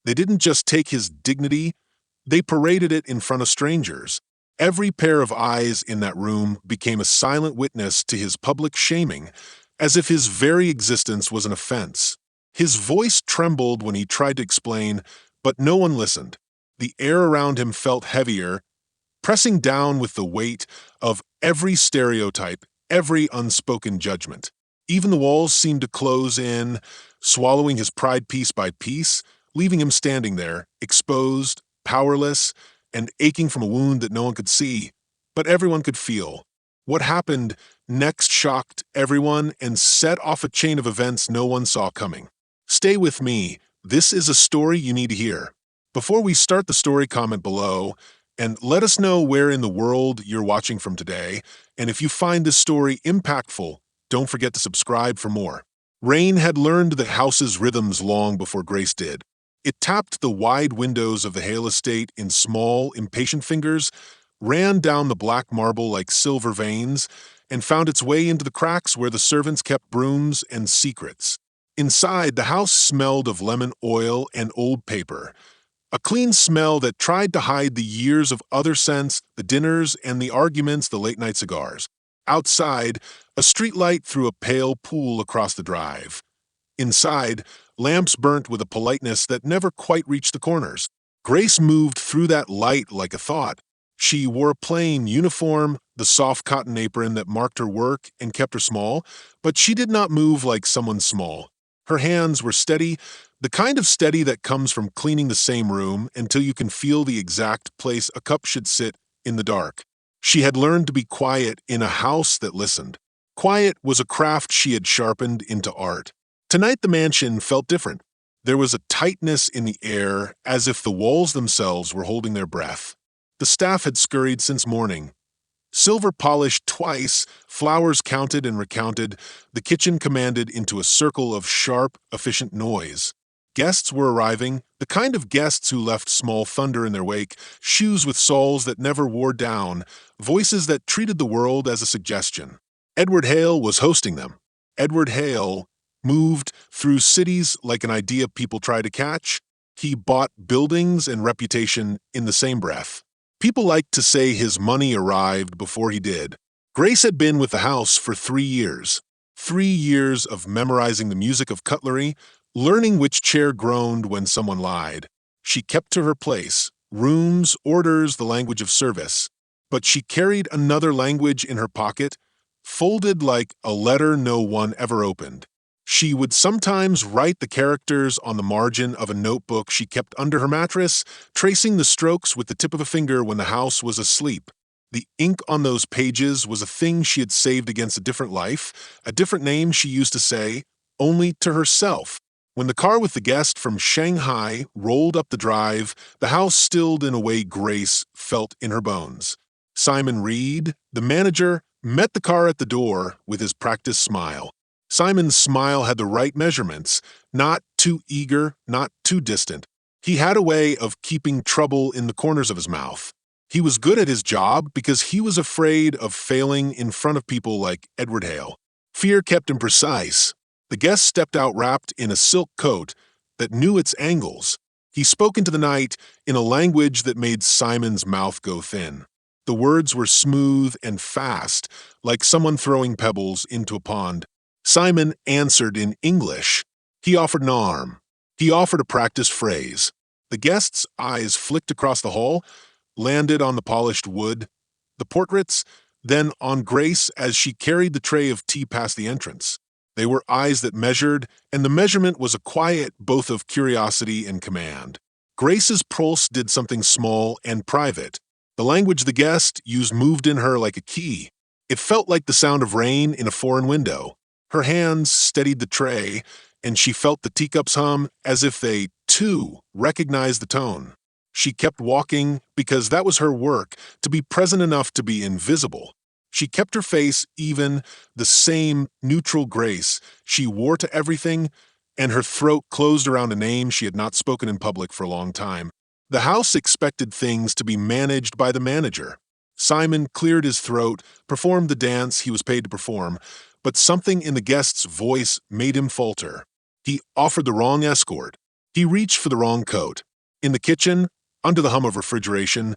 They didn't just take his dignity, they paraded it in front of strangers. Every pair of eyes in that room became a silent witness to his public shaming, as if his very existence was an offense. His voice trembled when he tried to explain, but no one listened. The air around him felt heavier, pressing down with the weight of every stereotype, every unspoken judgment. Even the walls seemed to close in, swallowing his pride piece by piece, leaving him standing there, exposed, powerless, and aching from a wound that no one could see, but everyone could feel. What happened next shocked everyone and set off a chain of events no one saw coming. Stay with me. This is a story you need to hear. Before we start the story, comment below and let us know where in the world you're watching from today. And if you find this story impactful, don't forget to subscribe for more. Rain had learned the house's rhythms long before Grace did. It tapped the wide windows of the Hale estate in small, impatient fingers, ran down the black marble like silver veins, and found its way into the cracks where the servants kept brooms and secrets. Inside, the house smelled of lemon oil and old paper, a clean smell that tried to hide the years of other scents, the dinners and the arguments, the late-night cigars. Outside, a streetlight threw a pale pool across the drive. Inside, lamps burnt with a politeness that never quite reached the corners. Grace moved through that light like a thought. She wore a plain uniform, the soft cotton apron that marked her work and kept her small, but she did not move like someone small. Her hands were steady, the kind of steady that comes from cleaning the same room until you can feel the exact place a cup should sit in the dark. She had learned to be quiet in a house that listened. Quiet was a craft she had sharpened into art. Tonight the mansion felt different. There was a tightness in the air, as if the walls themselves were holding their breath. The staff had scurried since morning. Silver polished twice, flowers counted and recounted, the kitchen commanded into a circle of sharp, efficient noise. Guests were arriving, the kind of guests who left small thunder in their wake, shoes with soles that never wore down, voices that treated the world as a suggestion. Edward Hale was hosting them. Edward Hale moved through cities like an idea people try to catch. He bought buildings and reputation in the same breath. People liked to say his money arrived before he did. Grace had been with the house for 3 years. 3 years of memorizing the music of cutlery, learning which chair groaned when someone lied. She kept to her place, rooms, orders, the language of service. But she carried another language in her pocket, folded like a letter no one ever opened. She would sometimes write the characters on the margin of a notebook she kept under her mattress, tracing the strokes with the tip of a finger when the house was asleep. The ink on those pages was a thing she had saved against a different life, a different name she used to say, only to herself. When the car with the guest from Shanghai rolled up the drive, the house stilled in a way Grace felt in her bones. Simon Reed, the manager, met the car at the door with his practiced smile. Simon's smile had the right measurements, not too eager, not too distant. He had a way of keeping trouble in the corners of his mouth. He was good at his job because he was afraid of failing in front of people like Edward Hale. Fear kept him precise. The guest stepped out wrapped in a silk coat that knew its angles. He spoke into the night in a language that made Simon's mouth go thin. The words were smooth and fast, like someone throwing pebbles into a pond. Simon answered in English. He offered an arm. He offered a practice phrase. The guest's eyes flicked across the hall, landed on the polished wood, the portraits, then on Grace as she carried the tray of tea past the entrance. They were eyes that measured, and the measurement was a quiet both of curiosity and command. Grace's pulse did something small and private. The language the guest used moved in her like a key. It felt like the sound of rain in a foreign window. Her hands steadied the tray, and she felt the teacups hum as if they, too, recognized the tone. She kept walking because that was her work, to be present enough to be invisible. She kept her face even, the same neutral grace she wore to everything, and her throat closed around a name she had not spoken in public for a long time. The house expected things to be managed by the manager. Simon cleared his throat, performed the dance he was paid to perform, but something in the guest's voice made him falter. He offered the wrong escort. He reached for the wrong coat. In the kitchen, under the hum of refrigeration,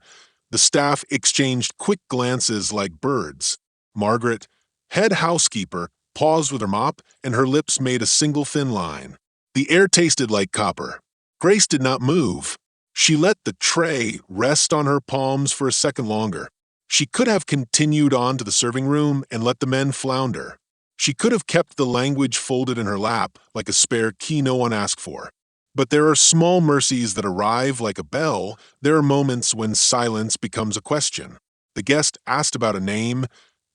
the staff exchanged quick glances like birds. Margaret, head housekeeper, paused with her mop, and her lips made a single thin line. The air tasted like copper. Grace did not move. She let the tray rest on her palms for a second longer. She could have continued on to the serving room and let the men flounder. She could have kept the language folded in her lap like a spare key no one asked for. But there are small mercies that arrive like a bell. There are moments when silence becomes a question. The guest asked about a name,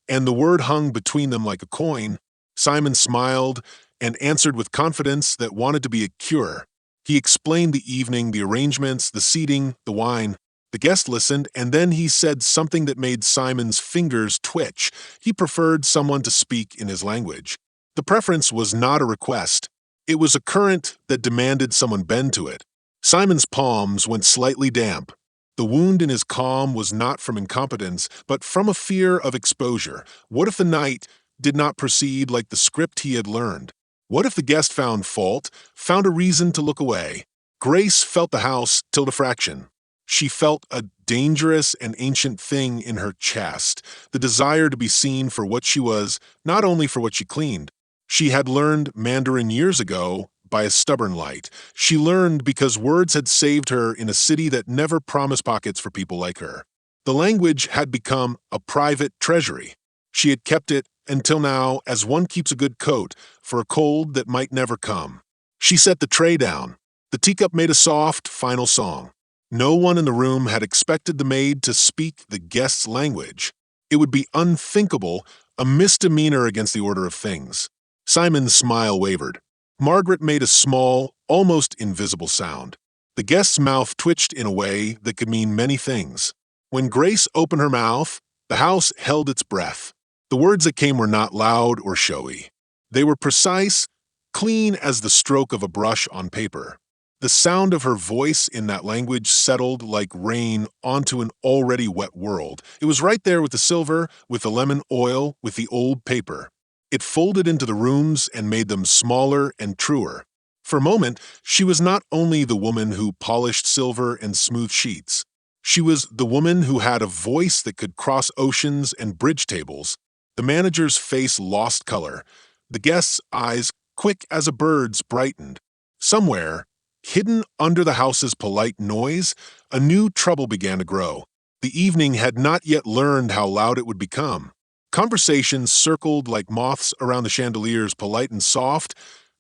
and the word hung between them like a coin. Simon smiled and answered with confidence that wanted to be a cure. He explained the evening, the arrangements, the seating, the wine. The guest listened, and then he said something that made Simon's fingers twitch. He preferred someone to speak in his language. The preference was not a request. It was a current that demanded someone bend to it. Simon's palms went slightly damp. The wound in his calm was not from incompetence, but from a fear of exposure. What if the night did not proceed like the script he had learned? What if the guest found fault, found a reason to look away? Grace felt the house tilt a fraction. She felt a dangerous and ancient thing in her chest, the desire to be seen for what she was, not only for what she cleaned. She had learned Mandarin years ago by a stubborn light. She learned because words had saved her in a city that never promised pockets for people like her. The language had become a private treasury. She had kept it until now as one keeps a good coat for a cold that might never come. She set the tray down. The teacup made a soft, final song. No one in the room had expected the maid to speak the guest's language. It would be unthinkable, a misdemeanor against the order of things. Simon's smile wavered. Margaret made a small, almost invisible sound. The guest's mouth twitched in a way that could mean many things. When Grace opened her mouth, the house held its breath. The words that came were not loud or showy. They were precise, clean as the stroke of a brush on paper. The sound of her voice in that language settled like rain onto an already wet world. It was right there with the silver, with the lemon oil, with the old paper. It folded into the rooms and made them smaller and truer. For a moment, she was not only the woman who polished silver and smoothed sheets. She was the woman who had a voice that could cross oceans and bridge tables. The manager's face lost color. The guest's eyes, quick as a bird's, brightened. Somewhere, hidden under the house's polite noise, a new trouble began to grow. The evening had not yet learned how loud it would become. Conversations circled like moths around the chandeliers, polite and soft,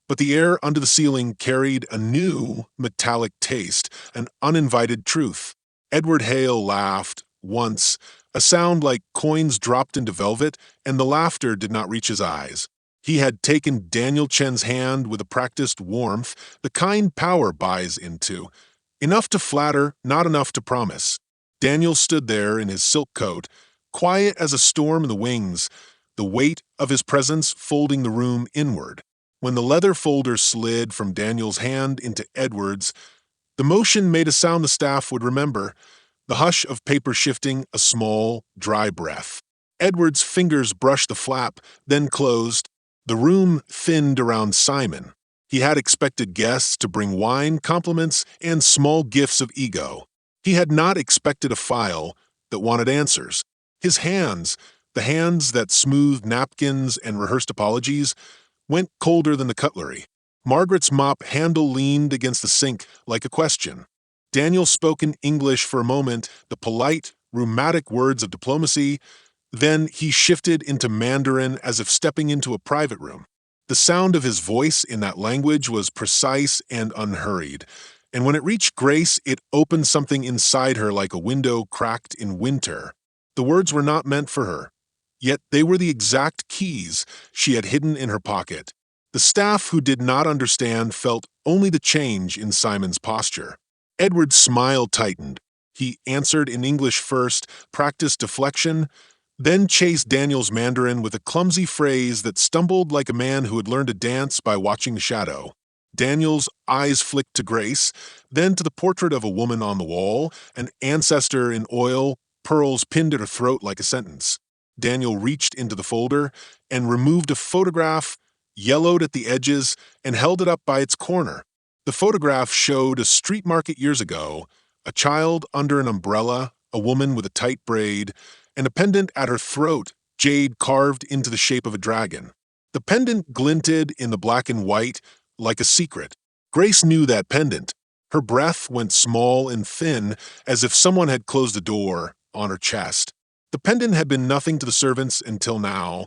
but the air under the ceiling carried a new, metallic taste, an uninvited truth. Edward Hale laughed, once, a sound like coins dropped into velvet, and the laughter did not reach his eyes. He had taken Daniel Chen's hand with a practiced warmth, the kind power buys into. Enough to flatter, not enough to promise. Daniel stood there in his silk coat, quiet as a storm in the wings, the weight of his presence folding the room inward. When the leather folder slid from Daniel's hand into Edward's, the motion made a sound the staff would remember, the hush of paper shifting, a small, dry breath. Edward's fingers brushed the flap, then closed. The room thinned around Simon. He had expected guests to bring wine, compliments, and small gifts of ego. He had not expected a file that wanted answers. His hands, the hands that smoothed napkins and rehearsed apologies, went colder than the cutlery. Margaret's mop handle leaned against the sink like a question. Daniel spoke in English for a moment, the polite, rheumatic words of diplomacy. Then he shifted into Mandarin as if stepping into a private room. The sound of his voice in that language was precise and unhurried, and when it reached Grace, it opened something inside her like a window cracked in winter. The words were not meant for her, yet they were the exact keys she had hidden in her pocket. The staff who did not understand felt only the change in Simon's posture. Edward's smile tightened. He answered in English first, practiced deflection, then chased Daniel's Mandarin with a clumsy phrase that stumbled like a man who had learned to dance by watching the shadow. Daniel's eyes flicked to Grace, then to the portrait of a woman on the wall, an ancestor in oil, pearls pinned at her throat like a sentence. Daniel reached into the folder and removed a photograph, yellowed at the edges, and held it up by its corner. The photograph showed a street market years ago, a child under an umbrella, a woman with a tight braid, and a pendant at her throat, jade carved into the shape of a dragon. The pendant glinted in the black and white like a secret. Grace knew that pendant. Her breath went small and thin, as if someone had closed a door on her chest. The pendant had been nothing to the servants until now,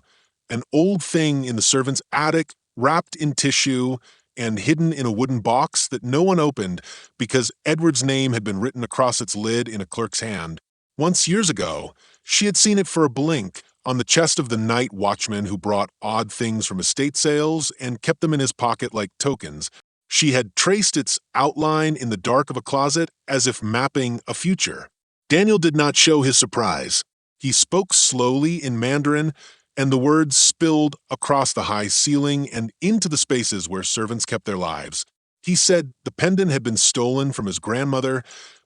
an old thing in the servants' attic, wrapped in tissue and hidden in a wooden box that no one opened because Edward's name had been written across its lid in a clerk's hand. Once years ago, she had seen it for a blink on the chest of the night watchman who brought odd things from estate sales and kept them in his pocket like tokens. She had traced its outline in the dark of a closet as if mapping a future. Daniel did not show his surprise. He spoke slowly in Mandarin, and the words spilled across the high ceiling and into the spaces where servants kept their lives. He said the pendant had been stolen from his grandmother,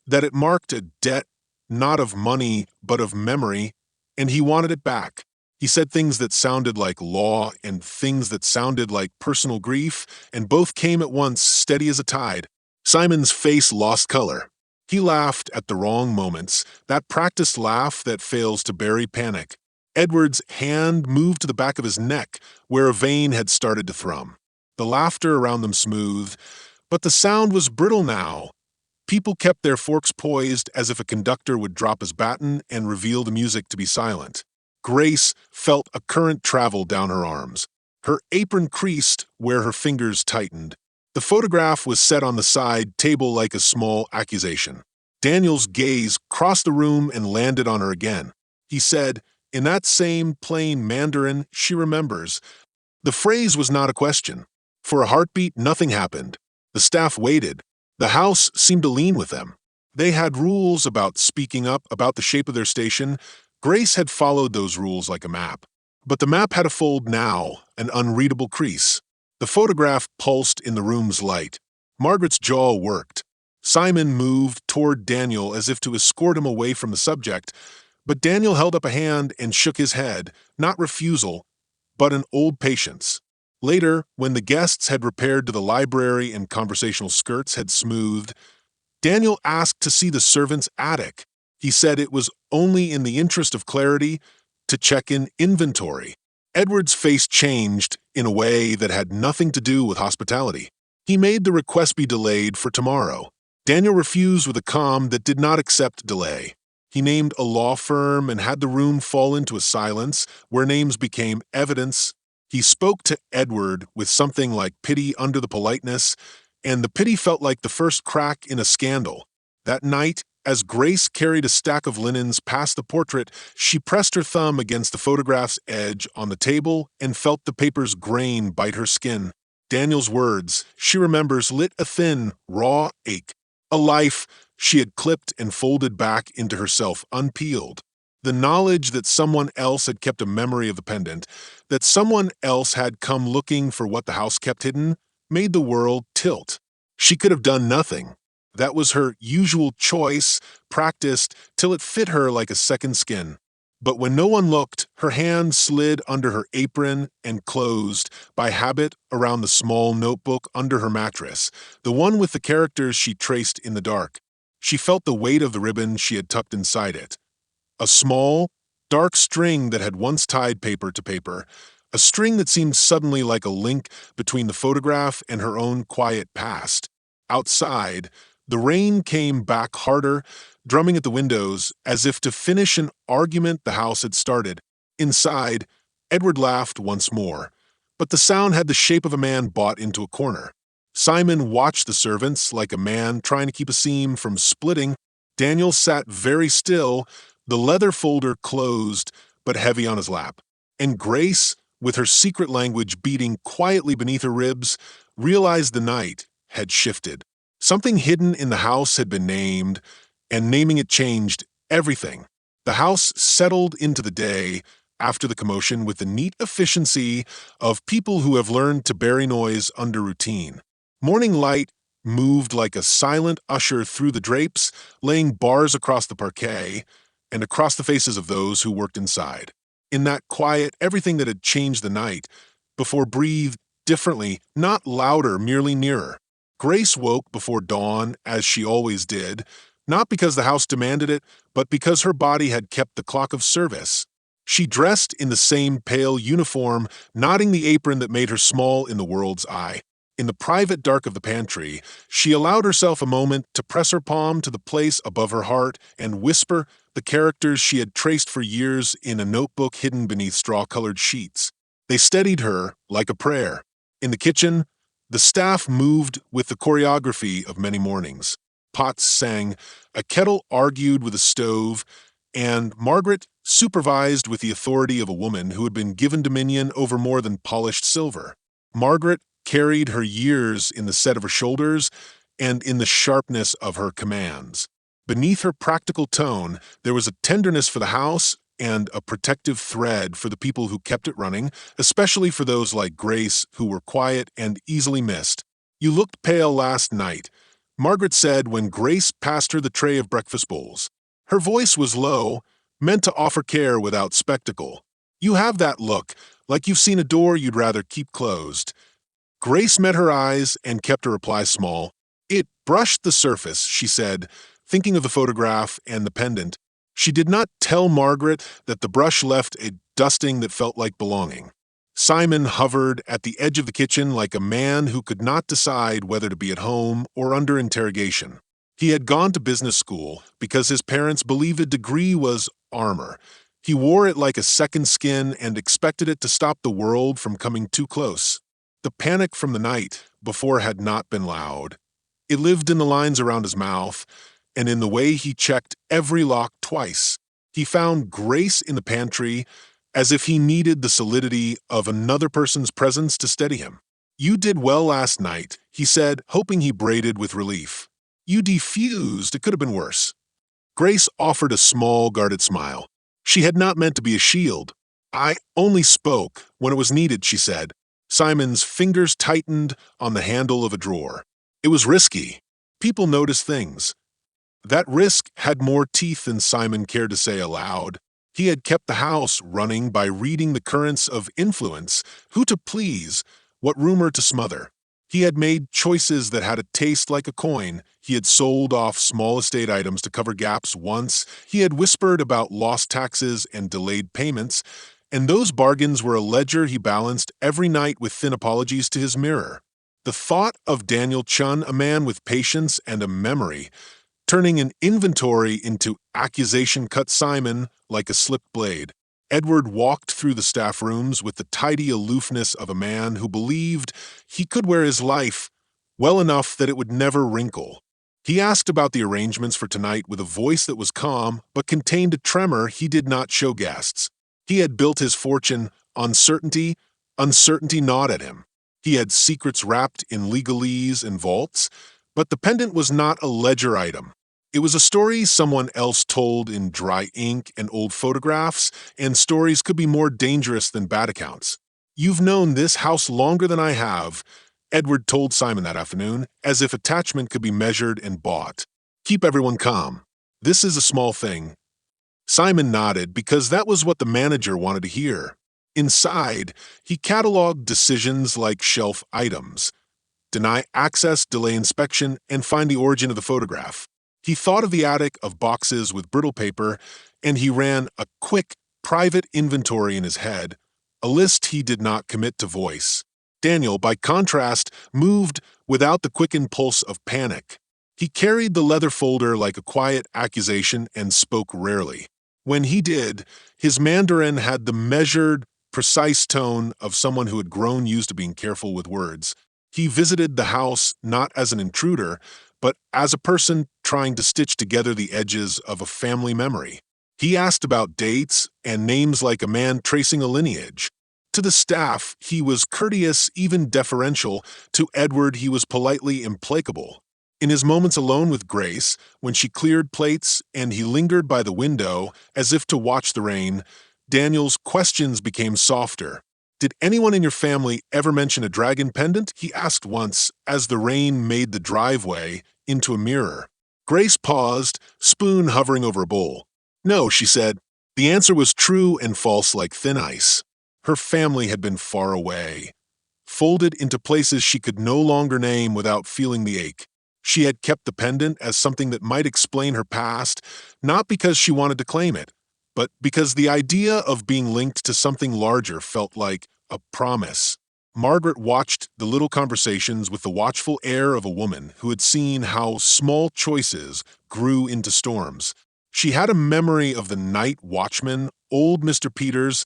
that it marked a debt not of money but of memory, and he wanted it back. He said things that sounded like law and things that sounded like personal grief, and both came at once, steady as a tide. Simon's face lost color. He laughed at the wrong moments, that practiced laugh that fails to bury panic. Edward's hand moved to the back of his neck, where a vein had started to thrum. The laughter around them smooth, but the sound was brittle now. People kept their forks poised as if a conductor would drop his baton and reveal the music to be silent. Grace felt a current travel down her arms. Her apron creased where her fingers tightened. The photograph was set on the side table like a small accusation. Daniel's gaze crossed the room and landed on her again. He said, in that same plain Mandarin she remembers. The phrase was not a question. For a heartbeat, nothing happened. The staff waited. The house seemed to lean with them. They had rules about speaking up, about the shape of their station. Grace had followed those rules like a map. But the map had a fold now, an unreadable crease. The photograph pulsed in the room's light. Margaret's jaw worked. Simon moved toward Daniel as if to escort him away from the subject, but Daniel held up a hand and shook his head, not refusal, but an old patience. Later, when the guests had repaired to the library and conversational skirts had smoothed, Daniel asked to see the servants' attic. He said it was only in the interest of clarity to check in inventory. Edward's face changed in a way that had nothing to do with hospitality. He made the request be delayed for tomorrow. Daniel refused with a calm that did not accept delay. He named a law firm and had the room fall into a silence where names became evidence. He spoke to Edward with something like pity under the politeness, and the pity felt like the first crack in a scandal. That night, as Grace carried a stack of linens past the portrait, she pressed her thumb against the photograph's edge on the table and felt the paper's grain bite her skin. Daniel's words, she remembers, lit a thin, raw ache. A life she had clipped and folded back into herself unpeeled. The knowledge that someone else had kept a memory of the pendant, that someone else had come looking for what the house kept hidden, made the world tilt. She could have done nothing. That was her usual choice, practiced till it fit her like a second skin. But when no one looked, her hand slid under her apron and closed, by habit, around the small notebook under her mattress, the one with the characters she traced in the dark. She felt the weight of the ribbon she had tucked inside it. A small, dark string that had once tied paper to paper, a string that seemed suddenly like a link between the photograph and her own quiet past. Outside, the rain came back harder, drumming at the windows as if to finish an argument the house had started. Inside, Edward laughed once more, but the sound had the shape of a man bought into a corner. Simon watched the servants like a man trying to keep a seam from splitting. Daniel sat very still, the leather folder closed but heavy on his lap. And Grace, with her secret language beating quietly beneath her ribs, realized the night had shifted. Something hidden in the house had been named, and naming it changed everything. The house settled into the day after the commotion with the neat efficiency of people who have learned to bury noise under routine. Morning light moved like a silent usher through the drapes, laying bars across the parquet and across the faces of those who worked inside. In that quiet, everything that had changed the night before breathed differently, not louder, merely nearer. Grace woke before dawn, as she always did, not because the house demanded it, but because her body had kept the clock of service. She dressed in the same pale uniform, nodding the apron that made her small in the world's eye. In the private dark of the pantry, she allowed herself a moment to press her palm to the place above her heart and whisper the characters she had traced for years in a notebook hidden beneath straw-colored sheets. They steadied her like a prayer. In the kitchen, the staff moved with the choreography of many mornings. Pots sang, a kettle argued with a stove, and Margaret supervised with the authority of a woman who had been given dominion over more than polished silver. Margaret carried her years in the set of her shoulders and in the sharpness of her commands. Beneath her practical tone, there was a tenderness for the house and a protective thread for the people who kept it running, especially for those like Grace who were quiet and easily missed. "You looked pale last night," Margaret said when Grace passed her the tray of breakfast bowls. Her voice was low, meant to offer care without spectacle. "You have that look, like you've seen a door you'd rather keep closed." Grace met her eyes and kept her reply small. "It brushed the surface," she said, thinking of the photograph and the pendant. She did not tell Margaret that the brush left a dusting that felt like belonging. Simon hovered at the edge of the kitchen like a man who could not decide whether to be at home or under interrogation. He had gone to business school because his parents believed a degree was armor. He wore it like a second skin and expected it to stop the world from coming too close. The panic from the night before had not been loud. It lived in the lines around his mouth and in the way he checked every lock twice. He found Grace in the pantry as if he needed the solidity of another person's presence to steady him. "You did well last night," he said, hoping he braided with relief. "You defused. It could have been worse." Grace offered a small, guarded smile. She had not meant to be a shield. "I only spoke when it was needed," she said. Simon's fingers tightened on the handle of a drawer. It was risky. People noticed things. That risk had more teeth than Simon cared to say aloud. He had kept the house running by reading the currents of influence, who to please, what rumor to smother. He had made choices that had a taste like a coin. He had sold off small estate items to cover gaps once. He had whispered about lost taxes and delayed payments, and those bargains were a ledger he balanced every night with thin apologies to his mirror. The thought of Daniel Chun, a man with patience and a memory, turning an inventory into accusation cut Simon like a slipped blade. Edward walked through the staff rooms with the tidy aloofness of a man who believed he could wear his life well enough that it would never wrinkle. He asked about the arrangements for tonight with a voice that was calm but contained a tremor he did not show guests. He had built his fortune on certainty. Uncertainty gnawed at him. He had secrets wrapped in legalese and vaults, but the pendant was not a ledger item. It was a story someone else told in dry ink and old photographs, and stories could be more dangerous than bad accounts. "You've known this house longer than I have," Edward told Simon that afternoon, as if attachment could be measured and bought. "Keep everyone calm. This is a small thing." Simon nodded because that was what the manager wanted to hear. Inside, he cataloged decisions like shelf items. Deny access, delay inspection, and find the origin of the photograph. He thought of the attic of boxes with brittle paper, and he ran a quick, private inventory in his head, a list he did not commit to voice. Daniel, by contrast, moved without the quick impulse of panic. He carried the leather folder like a quiet accusation and spoke rarely. When he did, his Mandarin had the measured, precise tone of someone who had grown used to being careful with words. He visited the house not as an intruder, but as a person trying to stitch together the edges of a family memory. He asked about dates and names like a man tracing a lineage. To the staff, he was courteous, even deferential. To Edward, he was politely implacable. In his moments alone with Grace, when she cleared plates and he lingered by the window as if to watch the rain, Daniel's questions became softer. "Did anyone in your family ever mention a dragon pendant?" he asked once, as the rain made the driveway into a mirror. Grace paused, spoon hovering over a bowl. "No," she said. The answer was true and false like thin ice. Her family had been far away. folded into places she could no longer name without feeling the ache. She had kept the pendant as something that might explain her past, not because she wanted to claim it, but because the idea of being linked to something larger felt like a promise. Margaret watched the little conversations with the watchful air of a woman who had seen how small choices grew into storms. She had a memory of the night watchman, old Mr. Peters,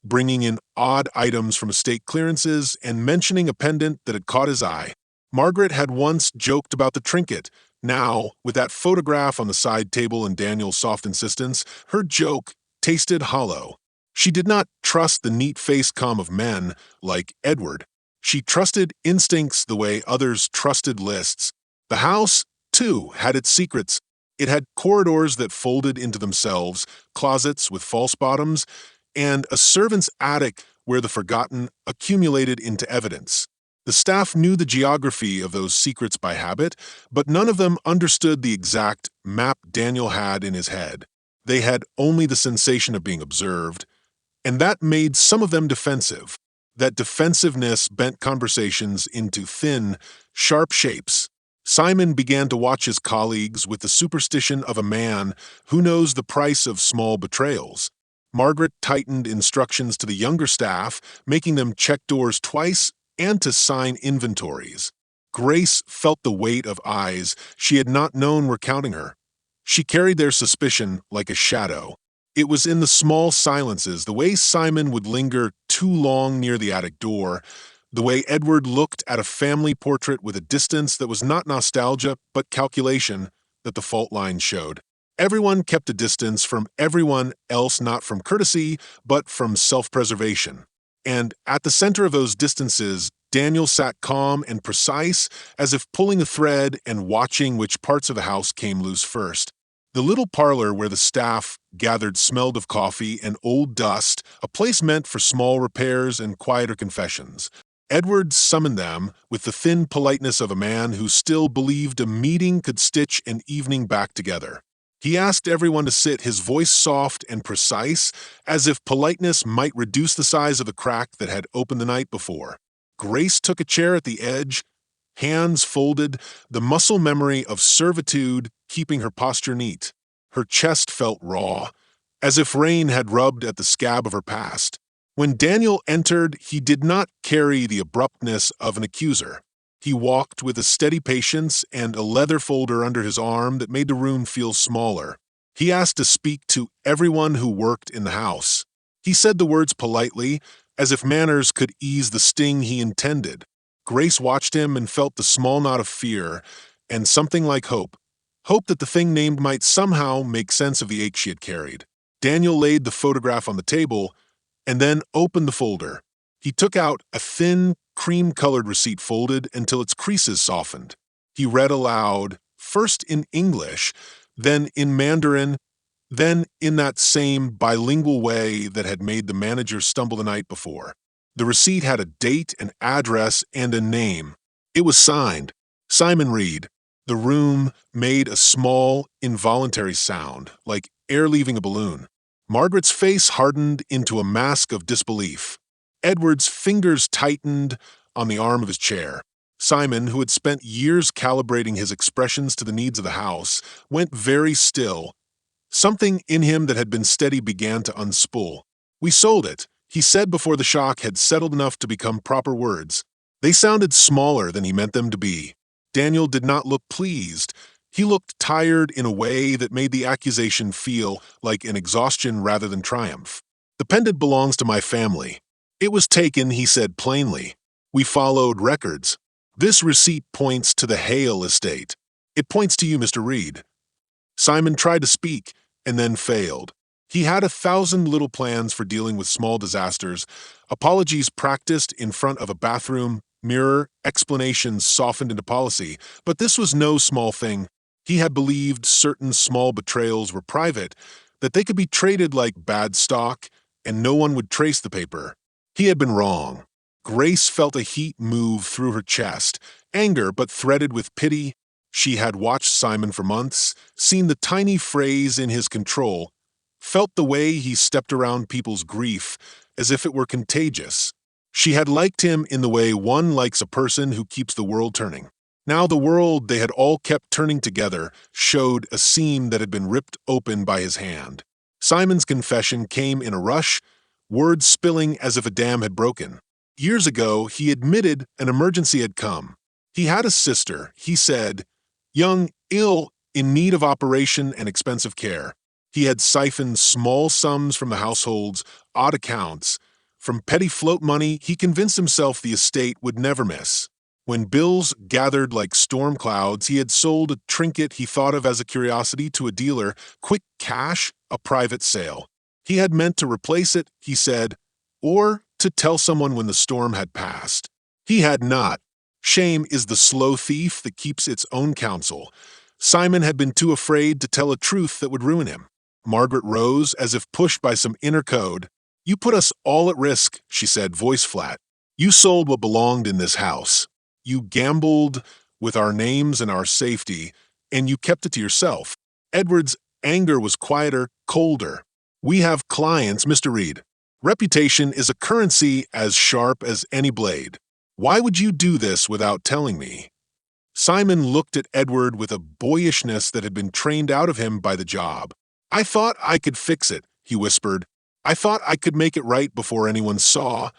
bringing in odd items from estate clearances and mentioning a pendant that had caught his eye. Margaret had once joked about the trinket. Now, with that photograph on the side table and Daniel's soft insistence, her joke tasted hollow. She did not trust the neat-faced calm of men like Edward. She trusted instincts the way others trusted lists. The house, too, had its secrets. It had corridors that folded into themselves, closets with false bottoms, and a servant's attic where the forgotten accumulated into evidence. The staff knew the geography of those secrets by habit, but none of them understood the exact map Daniel had in his head. They had only the sensation of being observed, and that made some of them defensive. That defensiveness bent conversations into thin, sharp shapes. Simon began to watch his colleagues with the superstition of a man who knows the price of small betrayals. Margaret tightened instructions to the younger staff, making them check doors twice and to sign inventories. Grace felt the weight of eyes she had not known were counting her. She carried their suspicion like a shadow. It was in the small silences, the way Simon would linger too long near the attic door, the way Edward looked at a family portrait with a distance that was not nostalgia but calculation, that the fault lines showed. Everyone kept a distance from everyone else, not from courtesy, but from self-preservation. And at the center of those distances, Daniel sat calm and precise, as if pulling a thread and watching which parts of the house came loose first. The little parlor where the staff gathered smelled of coffee and old dust, a place meant for small repairs and quieter confessions. Edward summoned them with the thin politeness of a man who still believed a meeting could stitch an evening back together. He asked everyone to sit, his voice soft and precise, as if politeness might reduce the size of the crack that had opened the night before. Grace took a chair at the edge, hands folded, the muscle memory of servitude keeping her posture neat. Her chest felt raw, as if rain had rubbed at the scab of her past. When Daniel entered, he did not carry the abruptness of an accuser. He walked with a steady patience and a leather folder under his arm that made the room feel smaller. He asked to speak to everyone who worked in the house. He said the words politely, as if manners could ease the sting he intended. Grace watched him and felt the small knot of fear and something like hope. Hope that the thing named might somehow make sense of the ache she had carried. Daniel laid the photograph on the table and then opened the folder. He took out a thin, cream-colored receipt folded until its creases softened. He read aloud, first in English, then in Mandarin, then in that same bilingual way that had made the manager stumble the night before. The receipt had a date, an address, and a name. It was signed, Simon Reed. The room made a small, involuntary sound, like air leaving a balloon. Margaret's face hardened into a mask of disbelief. Edward's fingers tightened on the arm of his chair. Simon, who had spent years calibrating his expressions to the needs of the house, went very still. Something in him that had been steady began to unspool. "We sold it," he said before the shock had settled enough to become proper words. They sounded smaller than he meant them to be. Daniel did not look pleased. He looked tired in a way that made the accusation feel like an exhaustion rather than triumph. "The pendant belongs to my family. It was taken," he said plainly. "We followed records. This receipt points to the Hale estate. It points to you, Mr. Reed." Simon tried to speak and then failed. He had 1,000 little plans for dealing with small disasters, apologies practiced in front of a bathroom mirror, explanations softened into policy, but this was no small thing. He had believed certain small betrayals were private, that they could be traded like bad stock, and no one would trace the paper. He had been wrong. Grace felt a heat move through her chest, anger but threaded with pity. She had watched Simon for months, seen the tiny phrase in his control, felt the way he stepped around people's grief as if it were contagious. She had liked him in the way one likes a person who keeps the world turning. Now the world they had all kept turning together showed a seam that had been ripped open by his hand. Simon's confession came in a rush, words spilling as if a dam had broken. Years ago, he admitted an emergency had come. He had a sister, he said, young, ill, in need of operation and expensive care. He had siphoned small sums from the household's odd accounts. From petty float money, he convinced himself the estate would never miss. When bills gathered like storm clouds, he had sold a trinket he thought of as a curiosity to a dealer, quick cash, a private sale. He had meant to replace it, he said, or to tell someone when the storm had passed. He had not. Shame is the slow thief that keeps its own counsel. Simon had been too afraid to tell a truth that would ruin him. Margaret rose as if pushed by some inner code. You put us all at risk, she said, voice flat. You sold what belonged in this house. You gambled with our names and our safety, and you kept it to yourself. Edward's anger was quieter, colder. We have clients, Mr. Reed. Reputation is a currency as sharp as any blade. Why would you do this without telling me? Simon looked at Edward with a boyishness that had been trained out of him by the job. I thought I could fix it, he whispered. I thought I could make it right before anyone saw.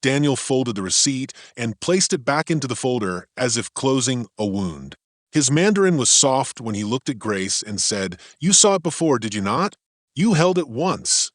Daniel folded the receipt and placed it back into the folder as if closing a wound. His Mandarin was soft when he looked at Grace and said, You saw it before, did you not? You held it once.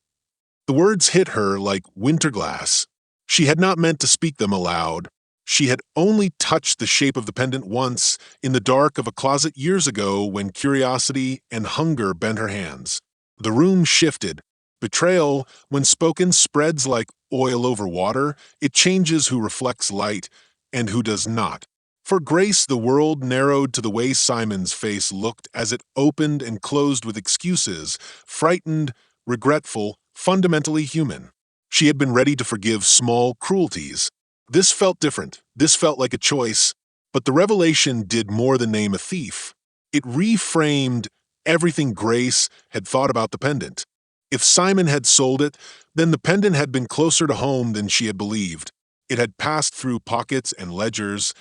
The words hit her like winter glass. She had not meant to speak them aloud. She had only touched the shape of the pendant once in the dark of a closet years ago when curiosity and hunger bent her hands. The room shifted. Betrayal, when spoken, spreads like oil over water. It changes who reflects light and who does not. For Grace, the world narrowed to the way Simon's face looked as it opened and closed with excuses, frightened, regretful, fundamentally human. She had been ready to forgive small cruelties. This felt different. This felt like a choice. But the revelation did more than name a thief. It reframed everything Grace had thought about the pendant. If Simon had sold it, then the pendant had been closer to home than she had believed. It had passed through pockets and ledgers,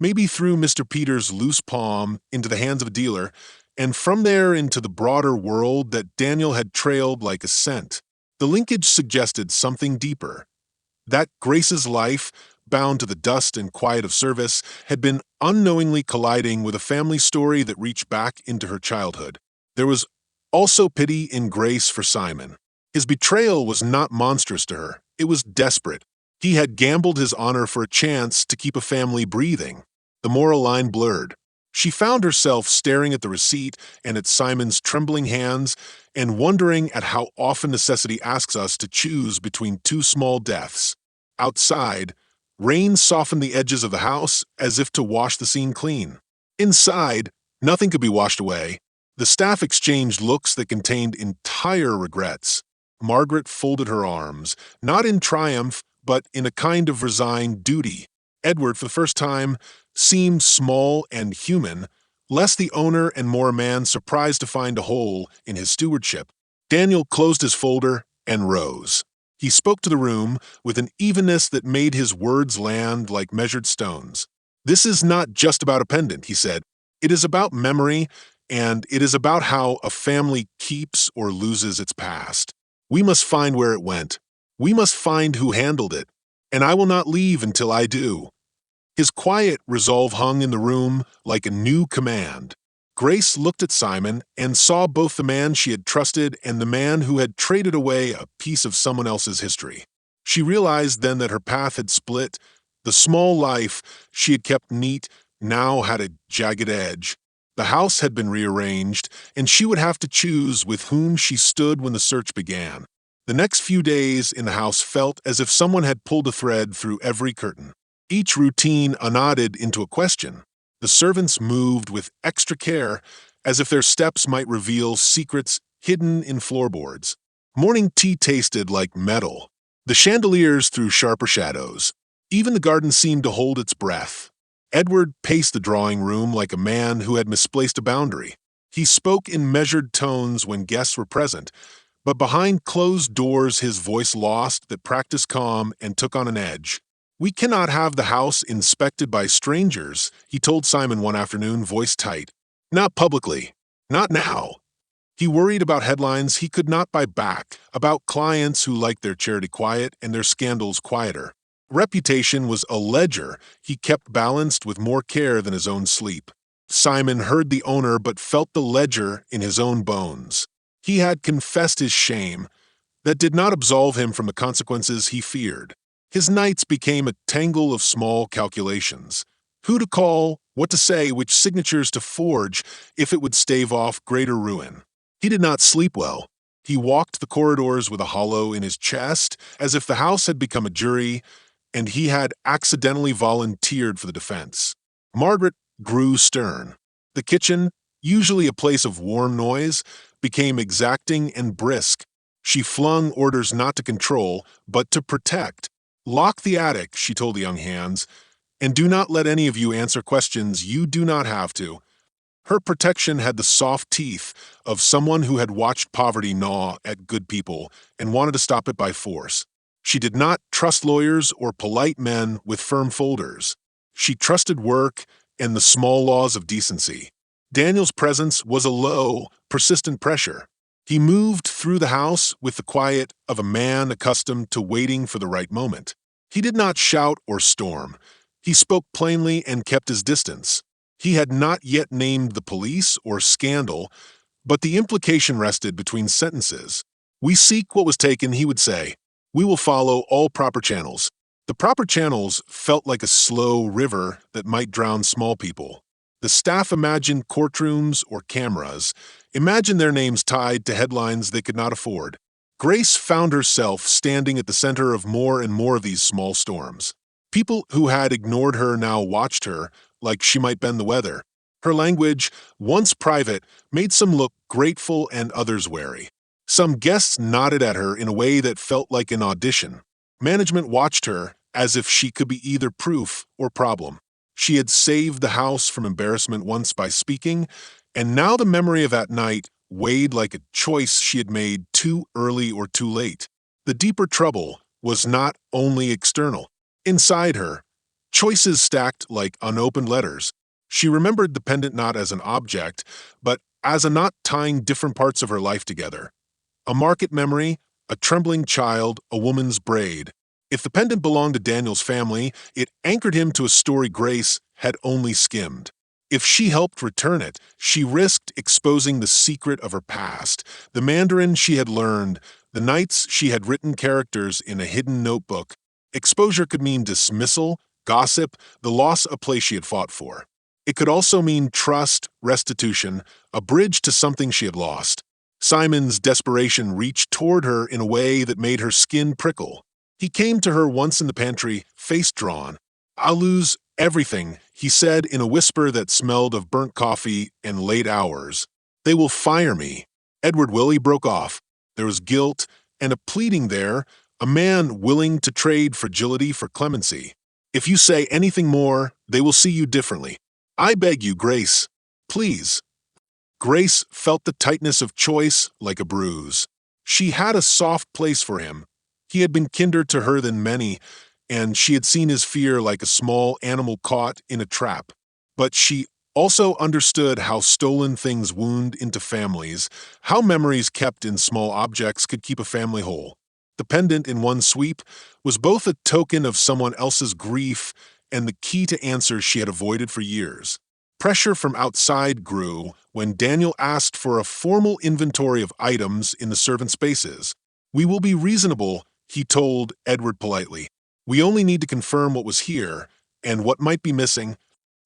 maybe through Mr. Peter's loose palm into the hands of a dealer, and from there into the broader world that Daniel had trailed like a scent. The linkage suggested something deeper. That Grace's life, bound to the dust and quiet of service, had been unknowingly colliding with a family story that reached back into her childhood. There was also pity in Grace for Simon. His betrayal was not monstrous to her. It was desperate. He had gambled his honor for a chance to keep a family breathing. The moral line blurred. She found herself staring at the receipt and at Simon's trembling hands and wondering at how often necessity asks us to choose between two small deaths. Outside, rain softened the edges of the house as if to wash the scene clean. Inside, nothing could be washed away. The staff exchanged looks that contained entire regrets. Margaret folded her arms, not in triumph, but in a kind of resigned duty. Edward, for the first time, seemed small and human, less the owner and more a man surprised to find a hole in his stewardship. Daniel closed his folder and rose. He spoke to the room with an evenness that made his words land like measured stones. This is not just about a pendant, he said. It is about memory, and it is about how a family keeps or loses its past. We must find where it went. We must find who handled it, and I will not leave until I do. His quiet resolve hung in the room like a new command. Grace looked at Simon and saw both the man she had trusted and the man who had traded away a piece of someone else's history. She realized then that her path had split. The small life she had kept neat now had a jagged edge. The house had been rearranged, and she would have to choose with whom she stood when the search began. The next few days in the house felt as if someone had pulled a thread through every curtain. Each routine unknotted into a question. The servants moved with extra care, as if their steps might reveal secrets hidden in floorboards. Morning tea tasted like metal. The chandeliers threw sharper shadows. Even the garden seemed to hold its breath. Edward paced the drawing room like a man who had misplaced a boundary. He spoke in measured tones when guests were present, But behind closed doors his voice lost that practiced calm and took on an edge. "We cannot have the house inspected by strangers," he told Simon one afternoon, voice tight. "Not publicly. Not now." He worried about headlines he could not buy back, about clients who liked their charity quiet and their scandals quieter. Reputation was a ledger he kept balanced with more care than his own sleep. Simon heard the owner but felt the ledger in his own bones. He had confessed his shame. That did not absolve him from the consequences he feared. His nights became a tangle of small calculations. Who to call, what to say, which signatures to forge if it would stave off greater ruin. He did not sleep well. He walked the corridors with a hollow in his chest, as if the house had become a jury, and he had accidentally volunteered for the defense. Margaret grew stern. The kitchen, usually a place of warm noise, became exacting and brisk. She flung orders not to control, but to protect. "Lock the attic," she told the young hands, "and do not let any of you answer questions you do not have to." Her protection had the soft teeth of someone who had watched poverty gnaw at good people and wanted to stop it by force. She did not trust lawyers or polite men with firm folders. She trusted work and the small laws of decency. Daniel's presence was a low, persistent pressure. He moved through the house with the quiet of a man accustomed to waiting for the right moment. He did not shout or storm. He spoke plainly and kept his distance. He had not yet named the police or scandal, but the implication rested between sentences. "We seek what was taken," he would say. "We will follow all proper channels." The proper channels felt like a slow river that might drown small people. The staff imagined courtrooms or cameras, imagined their names tied to headlines they could not afford. Grace found herself standing at the center of more and more of these small storms. People who had ignored her now watched her, like she might bend the weather. Her language, once private, made some look grateful and others wary. Some guests nodded at her in a way that felt like an audition. Management watched her as if she could be either proof or problem. She had saved the house from embarrassment once by speaking, and now the memory of that night weighed like a choice she had made too early or too late. The deeper trouble was not only external. Inside her, choices stacked like unopened letters. She remembered the pendant not as an object, but as a knot tying different parts of her life together. A market memory, a trembling child, a woman's braid. If the pendant belonged to Daniel's family, it anchored him to a story Grace had only skimmed. If she helped return it, she risked exposing the secret of her past, the Mandarin she had learned, the nights she had written characters in a hidden notebook. Exposure could mean dismissal, gossip, the loss of a place she had fought for. It could also mean trust, restitution, a bridge to something she had lost. Simon's desperation reached toward her in a way that made her skin prickle. He came to her once in the pantry, face drawn. "I'll lose everything," he said in a whisper that smelled of burnt coffee and late hours. "They will fire me." Edward Willie broke off. There was guilt and a pleading there, a man willing to trade fragility for clemency. "If you say anything more, they will see you differently. I beg you, Grace. Please." Grace felt the tightness of choice like a bruise. She had a soft place for him. He had been kinder to her than many, and she had seen his fear like a small animal caught in a trap. But she also understood how stolen things wound into families, how memories kept in small objects could keep a family whole. The pendant in one sweep was both a token of someone else's grief and the key to answers she had avoided for years. Pressure from outside grew when Daniel asked for a formal inventory of items in the servant spaces. "We will be reasonable," he told Edward politely. "We only need to confirm what was here and what might be missing."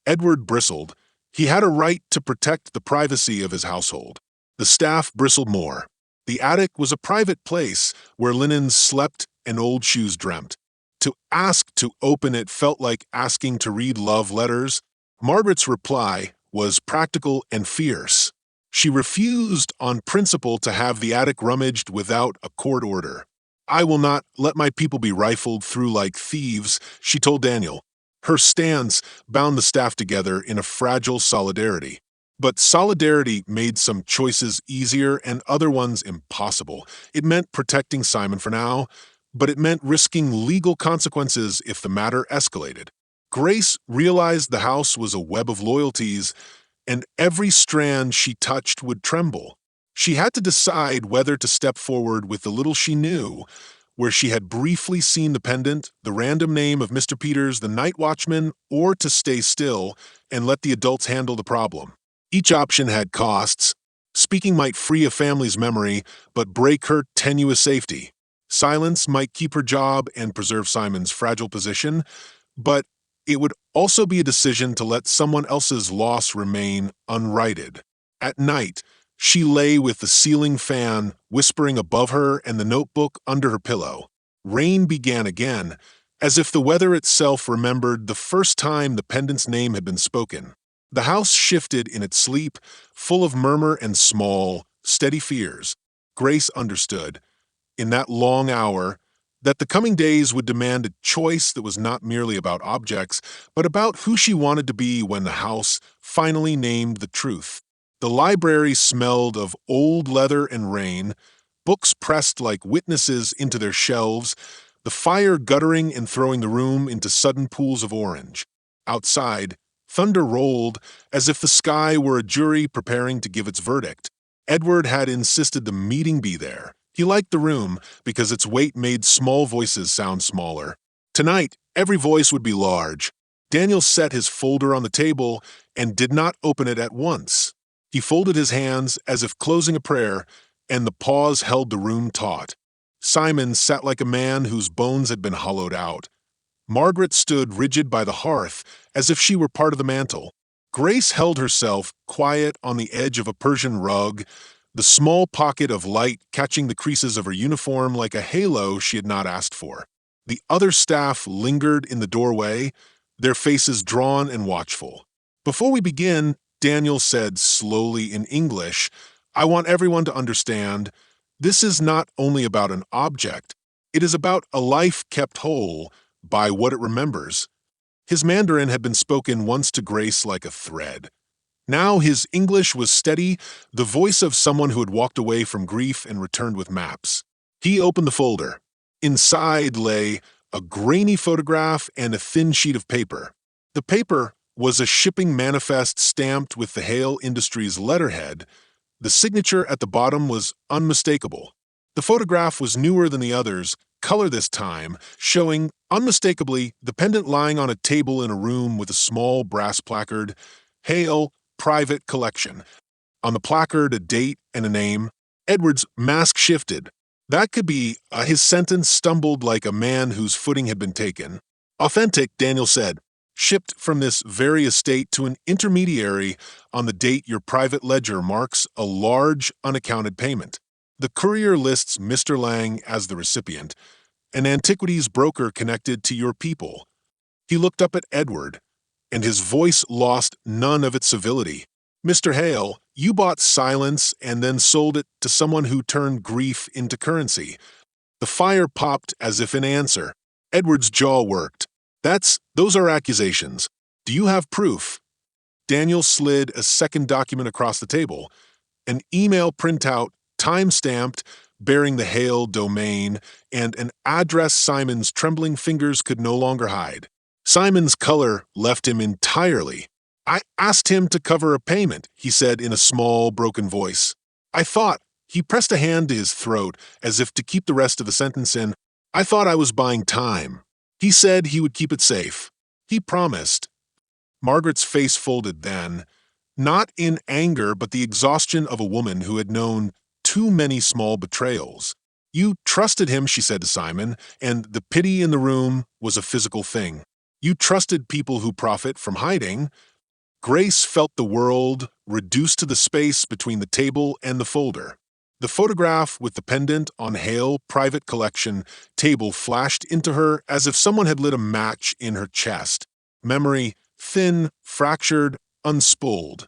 Edward bristled. He had a right to protect the privacy of his household. The staff bristled more. The attic was a private place where linens slept and old shoes dreamt. To ask to open it felt like asking to read love letters. Margaret's reply was practical and fierce. She refused on principle to have the attic rummaged without a court order. "I will not let my people be rifled through like thieves," she told Daniel. Her stance bound the staff together in a fragile solidarity. But solidarity made some choices easier and other ones impossible. It meant protecting Simon for now, but it meant risking legal consequences if the matter escalated. Grace realized the house was a web of loyalties, and every strand she touched would tremble. She had to decide whether to step forward with the little she knew, where she had briefly seen the pendant, the random name of Mr. Peters, the night watchman, or to stay still and let the adults handle the problem. Each option had costs. Speaking might free a family's memory, but break her tenuous safety. Silence might keep her job and preserve Simon's fragile position, but it would also be a decision to let someone else's loss remain unrighted. At night, she lay with the ceiling fan whispering above her and the notebook under her pillow. Rain began again, as if the weather itself remembered the first time the pendant's name had been spoken. The house shifted in its sleep, full of murmur and small, steady fears. Grace understood, in that long hour, that the coming days would demand a choice that was not merely about objects, but about who she wanted to be when the house finally named the truth. The library smelled of old leather and rain, books pressed like witnesses into their shelves, the fire guttering and throwing the room into sudden pools of orange. Outside, thunder rolled as if the sky were a jury preparing to give its verdict. Edward had insisted the meeting be there. He liked the room because its weight made small voices sound smaller. Tonight, every voice would be large. Daniel set his folder on the table and did not open it at once. He folded his hands as if closing a prayer, and the pause held the room taut. Simon sat like a man whose bones had been hollowed out. Margaret stood rigid by the hearth, as if she were part of the mantle. Grace held herself quiet on the edge of a Persian rug, the small pocket of light catching the creases of her uniform like a halo she had not asked for. The other staff lingered in the doorway, their faces drawn and watchful. "Before we begin," Daniel said slowly in English, "I want everyone to understand, this is not only about an object, it is about a life kept whole by what it remembers." His Mandarin had been spoken once to Grace like a thread. Now his English was steady, the voice of someone who had walked away from grief and returned with maps. He opened the folder. Inside lay a grainy photograph and a thin sheet of paper. The paper was a shipping manifest stamped with the Hale Industries letterhead. The signature at the bottom was unmistakable. The photograph was newer than the others, color this time, showing unmistakably the pendant lying on a table in a room with a small brass placard, Hale Private Collection. On the placard, a date and a name. Edward's mask shifted. That could be his sentence stumbled like a man whose footing had been taken. "Authentic," Daniel said. "Shipped from this very estate to an intermediary on the date your private ledger marks a large unaccounted payment. The courier lists Mr. Lang as the recipient, an antiquities broker connected to your people." He looked up at Edward, and his voice lost none of its civility. "Mr. Hale, you bought silence and then sold it to someone who turned grief into currency." The fire popped as if in answer. Edward's jaw worked. Those are accusations. Do you have proof?" Daniel slid a second document across the table, an email printout, time-stamped, bearing the Hale domain, and an address Simon's trembling fingers could no longer hide. Simon's color left him entirely. "I asked him to cover a payment," he said in a small, broken voice. "I thought," he pressed a hand to his throat as if to keep the rest of the sentence in, "I thought I was buying time. He said he would keep it safe. He promised." Margaret's face folded then, not in anger but the exhaustion of a woman who had known too many small betrayals. "You trusted him," she said to Simon, and the pity in the room was a physical thing. "You trusted people who profit from hiding." Grace felt the world reduced to the space between the table and the folder. The photograph with the pendant on Hale Private Collection table flashed into her as if someone had lit a match in her chest. Memory, thin, fractured, unspooled.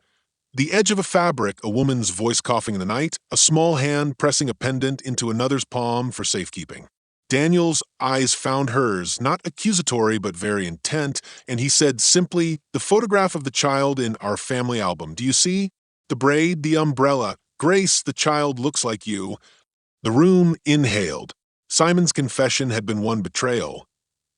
The edge of a fabric, a woman's voice coughing in the night, a small hand pressing a pendant into another's palm for safekeeping. Daniel's eyes found hers, not accusatory but very intent, and he said simply, "The photograph of the child in our family album, do you see? The braid, the umbrella. Grace, the child looks like you. The room inhaled. Simon's confession had been one betrayal.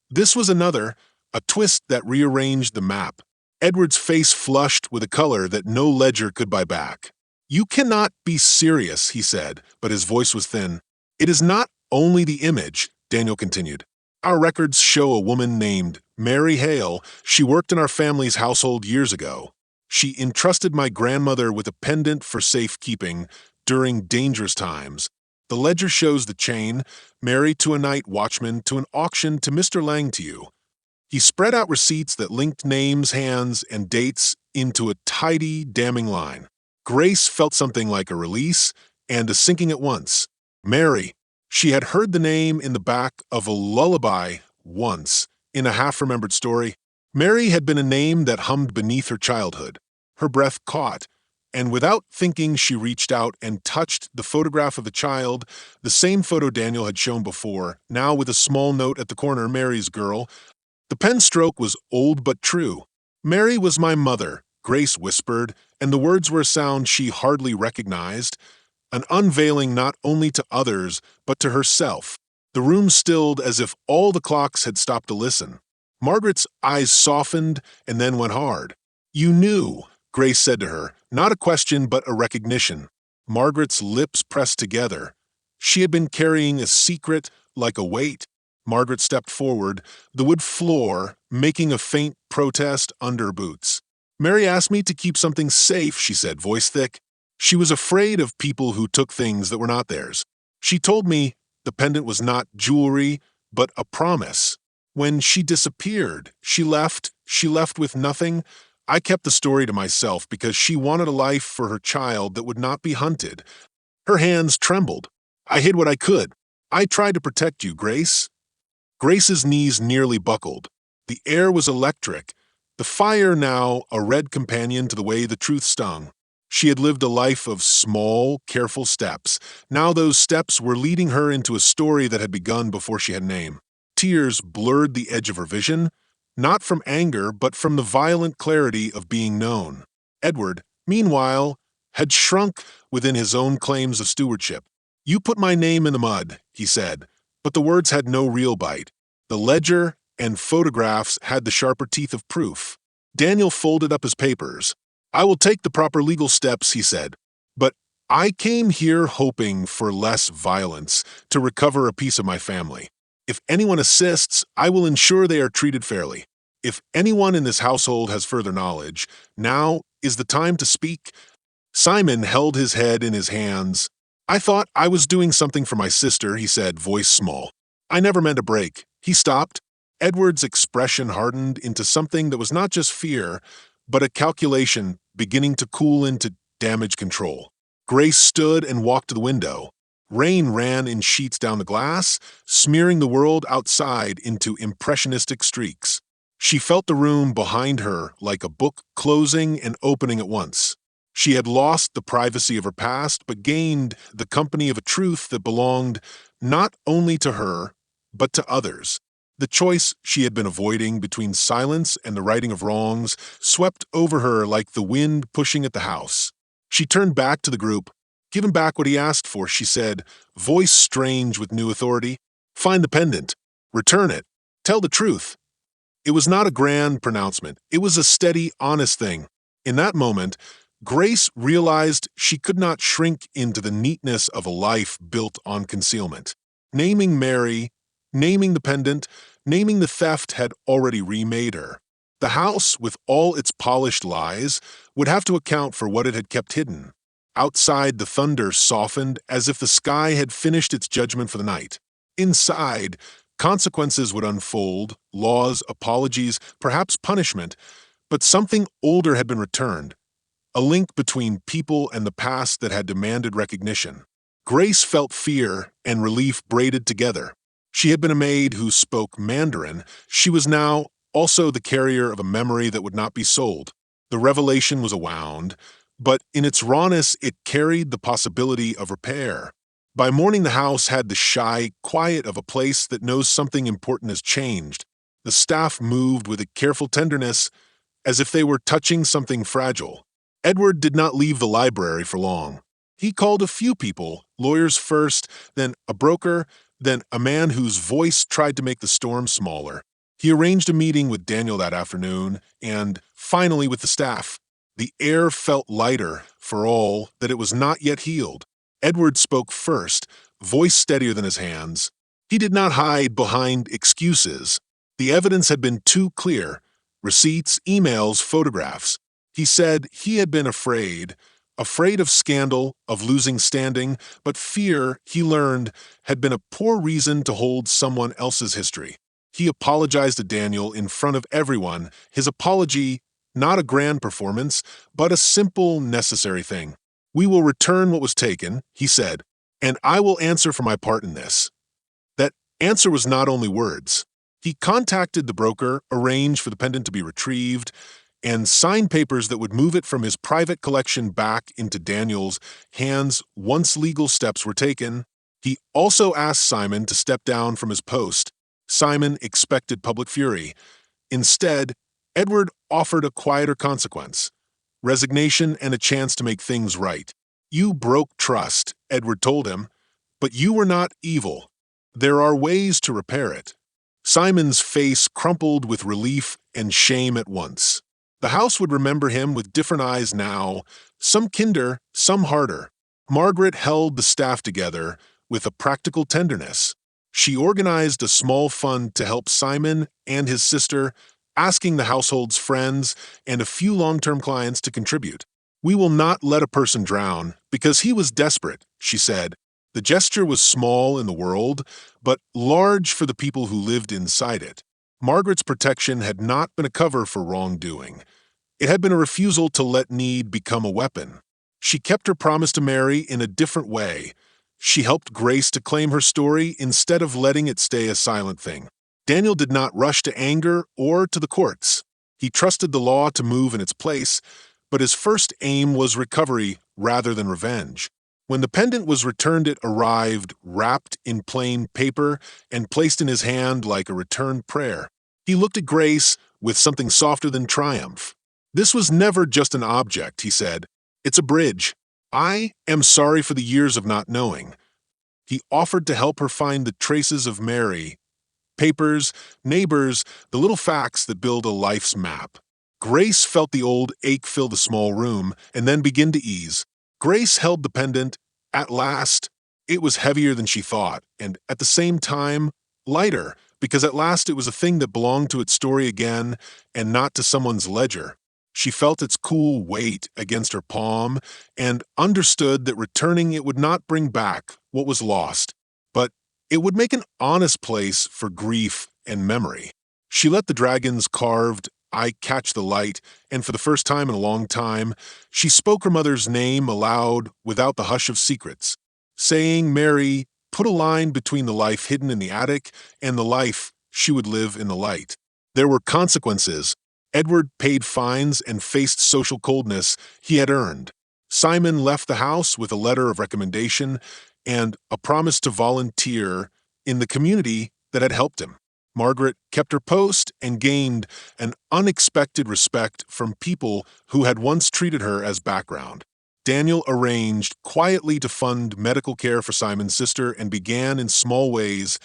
This was another, a twist that rearranged the map. Edward's face flushed with a color that no ledger could buy back. "You cannot be serious," he said, but his voice was thin. "It is not only the image," Daniel continued. "Our records show a woman named Mary Hale. She worked in our family's household years ago. She entrusted my grandmother with a pendant for safekeeping during dangerous times. The ledger shows the chain, Mary to a night watchman, to an auction, to Mr. Lang, to you." He spread out receipts that linked names, hands, and dates into a tidy, damning line. Grace felt something like a release and a sinking at once. Mary. She had heard the name in the back of a lullaby once, in a half-remembered story. Mary had been a name that hummed beneath her childhood. Her breath caught, and without thinking she reached out and touched the photograph of the child, the same photo Daniel had shown before, now with a small note at the corner, "Mary's girl." The pen stroke was old but true. "Mary was my mother," Grace whispered, and the words were a sound she hardly recognized, an unveiling not only to others, but to herself. The room stilled as if all the clocks had stopped to listen. Margaret's eyes softened and then went hard. "You knew," Grace said to her, not a question but a recognition. Margaret's lips pressed together. She had been carrying a secret like a weight. Margaret stepped forward, the wood floor making a faint protest under her boots. "Mary asked me to keep something safe," she said, voice thick. She was afraid of people who took things that were not theirs. "She told me the pendant was not jewelry, but a promise. When she disappeared, she left with nothing. I kept the story to myself because she wanted a life for her child that would not be hunted." Her hands trembled. "I hid what I could. I tried to protect you, Grace." Grace's knees nearly buckled. The air was electric, the fire now a red companion to the way the truth stung. She had lived a life of small, careful steps. Now those steps were leading her into a story that had begun before she had a name. Tears blurred the edge of her vision, not from anger, but from the violent clarity of being known. Edward, meanwhile, had shrunk within his own claims of stewardship. "You put my name in the mud," he said, but the words had no real bite. The ledger and photographs had the sharper teeth of proof. Daniel folded up his papers. "I will take the proper legal steps," he said, "but I came here hoping for less violence, to recover a piece of my family. If anyone assists, I will ensure they are treated fairly. If anyone in this household has further knowledge, now is the time to speak." Simon held his head in his hands. "I thought I was doing something for my sister," he said, voice small. "I never meant a break." He stopped. Edward's expression hardened into something that was not just fear, but a calculation beginning to cool into damage control. Grace stood and walked to the window. Rain ran in sheets down the glass, smearing the world outside into impressionistic streaks. She felt the room behind her like a book closing and opening at once. She had lost the privacy of her past, but gained the company of a truth that belonged not only to her, but to others. The choice she had been avoiding between silence and the righting of wrongs swept over her like the wind pushing at the house. She turned back to the group. "Give him back what he asked for," she said, voice strange with new authority. "Find the pendant. Return it. Tell the truth." It was not a grand pronouncement. It was a steady, honest thing. In that moment, Grace realized she could not shrink into the neatness of a life built on concealment. Naming Mary, naming the pendant, naming the theft had already remade her. The house, with all its polished lies, would have to account for what it had kept hidden. Outside, the thunder softened as if the sky had finished its judgment for the night. Inside, consequences would unfold, laws, apologies, perhaps punishment, but something older had been returned. A link between people and the past that had demanded recognition. Grace felt fear and relief braided together. She had been a maid who spoke Mandarin. She was now also the carrier of a memory that would not be sold. The revelation was a wound, but in its rawness it carried the possibility of repair. By morning the house had the shy quiet of a place that knows something important has changed. The staff moved with a careful tenderness, as if they were touching something fragile. Edward did not leave the library for long. He called a few people, lawyers first, then a broker, then a man whose voice tried to make the storm smaller. He arranged a meeting with Daniel that afternoon, and finally with the staff. The air felt lighter, for all that it was not yet healed. Edward spoke first, voice steadier than his hands. He did not hide behind excuses. The evidence had been too clear. Receipts, emails, photographs. He said he had been afraid of scandal, of losing standing, but fear, he learned, had been a poor reason to hold someone else's history. He apologized to Daniel in front of everyone, his apology not a grand performance, but a simple, necessary thing. "We will return what was taken," he said, "and I will answer for my part in this." That answer was not only words. He contacted the broker, arranged for the pendant to be retrieved, and signed papers that would move it from his private collection back into Daniel's hands once legal steps were taken. He also asked Simon to step down from his post. Simon expected public fury. Instead, Edward offered a quieter consequence: resignation and a chance to make things right. "You broke trust," Edward told him, "but you were not evil. There are ways to repair it." Simon's face crumpled with relief and shame at once. The house would remember him with different eyes now, some kinder, some harder. Margaret held the staff together with a practical tenderness. She organized a small fund to help Simon and his sister, asking the household's friends and a few long-term clients to contribute. "We will not let a person drown, because he was desperate," she said. The gesture was small in the world, but large for the people who lived inside it. Margaret's protection had not been a cover for wrongdoing. It had been a refusal to let need become a weapon. She kept her promise to Mary in a different way. She helped Grace to claim her story instead of letting it stay a silent thing. Daniel did not rush to anger or to the courts. He trusted the law to move in its place, but his first aim was recovery rather than revenge. When the pendant was returned, it arrived wrapped in plain paper and placed in his hand like a returned prayer. He looked at Grace with something softer than triumph. "This was never just an object," he said. "It's a bridge. I am sorry for the years of not knowing." He offered to help her find the traces of Mary, papers, neighbors, the little facts that build a life's map. Grace felt the old ache fill the small room and then begin to ease. Grace held the pendant. At last, it was heavier than she thought, and at the same time, lighter, because at last it was a thing that belonged to its story again and not to someone's ledger. She felt its cool weight against her palm and understood that returning it would not bring back what was lost, but it would make an honest place for grief and memory. She let the dragon's carved "I catch the light," and for the first time in a long time, she spoke her mother's name aloud without the hush of secrets, saying Mary put a line between the life hidden in the attic and the life she would live in the light. There were consequences. Edward paid fines and faced social coldness he had earned. Simon left the house with a letter of recommendation and a promise to volunteer in the community that had helped him. Margaret kept her post and gained an unexpected respect from people who had once treated her as background. Daniel arranged quietly to fund medical care for Simon's sister and began in small ways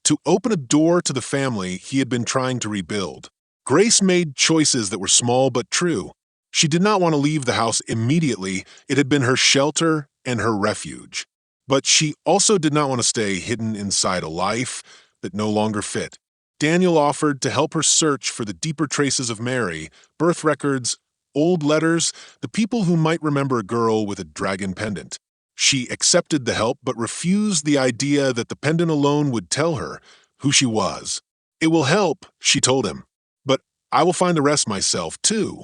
to open a door to the family he had been trying to rebuild. Grace made choices that were small but true. She did not want to leave the house immediately. It had been her shelter and her refuge. But she also did not want to stay hidden inside a life that no longer fit. Daniel offered to help her search for the deeper traces of Mary, birth records, old letters, the people who might remember a girl with a dragon pendant. She accepted the help but refused the idea that the pendant alone would tell her who she was. "It will help," she told him, "but I will find the rest myself, too."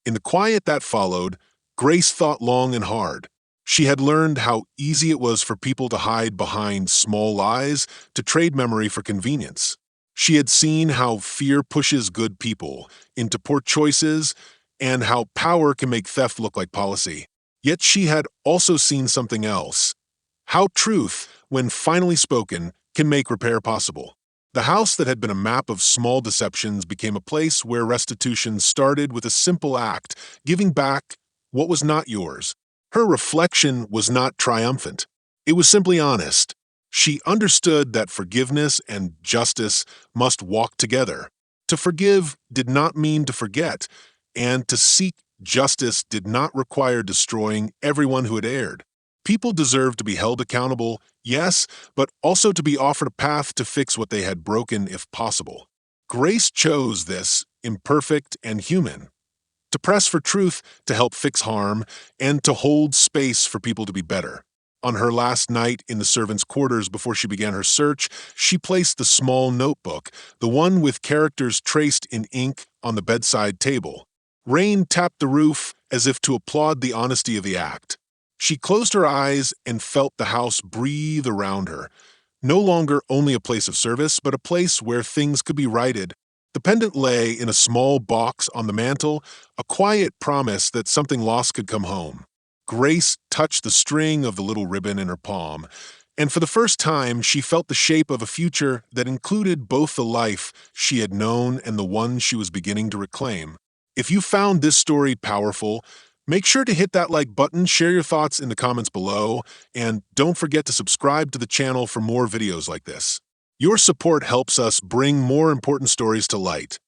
In the quiet that followed, Grace thought long and hard. She had learned how easy it was for people to hide behind small lies, to trade memory for convenience. She had seen how fear pushes good people into poor choices and how power can make theft look like policy. Yet she had also seen something else: how truth, when finally spoken, can make repair possible. The house that had been a map of small deceptions became a place where restitution started with a simple act, giving back What was not yours? Her reflection was not triumphant. It was simply honest. She understood that forgiveness and justice must walk together. To forgive did not mean to forget, and to seek justice did not require destroying everyone who had erred. People deserved to be held accountable, yes, but also to be offered a path to fix what they had broken if possible. Grace chose this, imperfect and human, to press for truth to help fix harm and to hold space for people to be better. On her last night in the servants' quarters before she began her search, she placed the small notebook, the one with characters traced in ink, on the bedside table. Rain tapped the roof as if to applaud the honesty of the act. She closed her eyes and felt the house breathe around her. No longer only a place of service, but a place where things could be righted. The pendant lay in a small box on the mantel, a quiet promise that something lost could come home. Grace touched the string of the little ribbon in her palm, and for the first time she felt the shape of a future that included both the life she had known and the one she was beginning to reclaim. If you found this story powerful, make sure to hit that like button, share your thoughts in the comments below, and don't forget to subscribe to the channel for more videos like this. Your support helps us bring more important stories to light.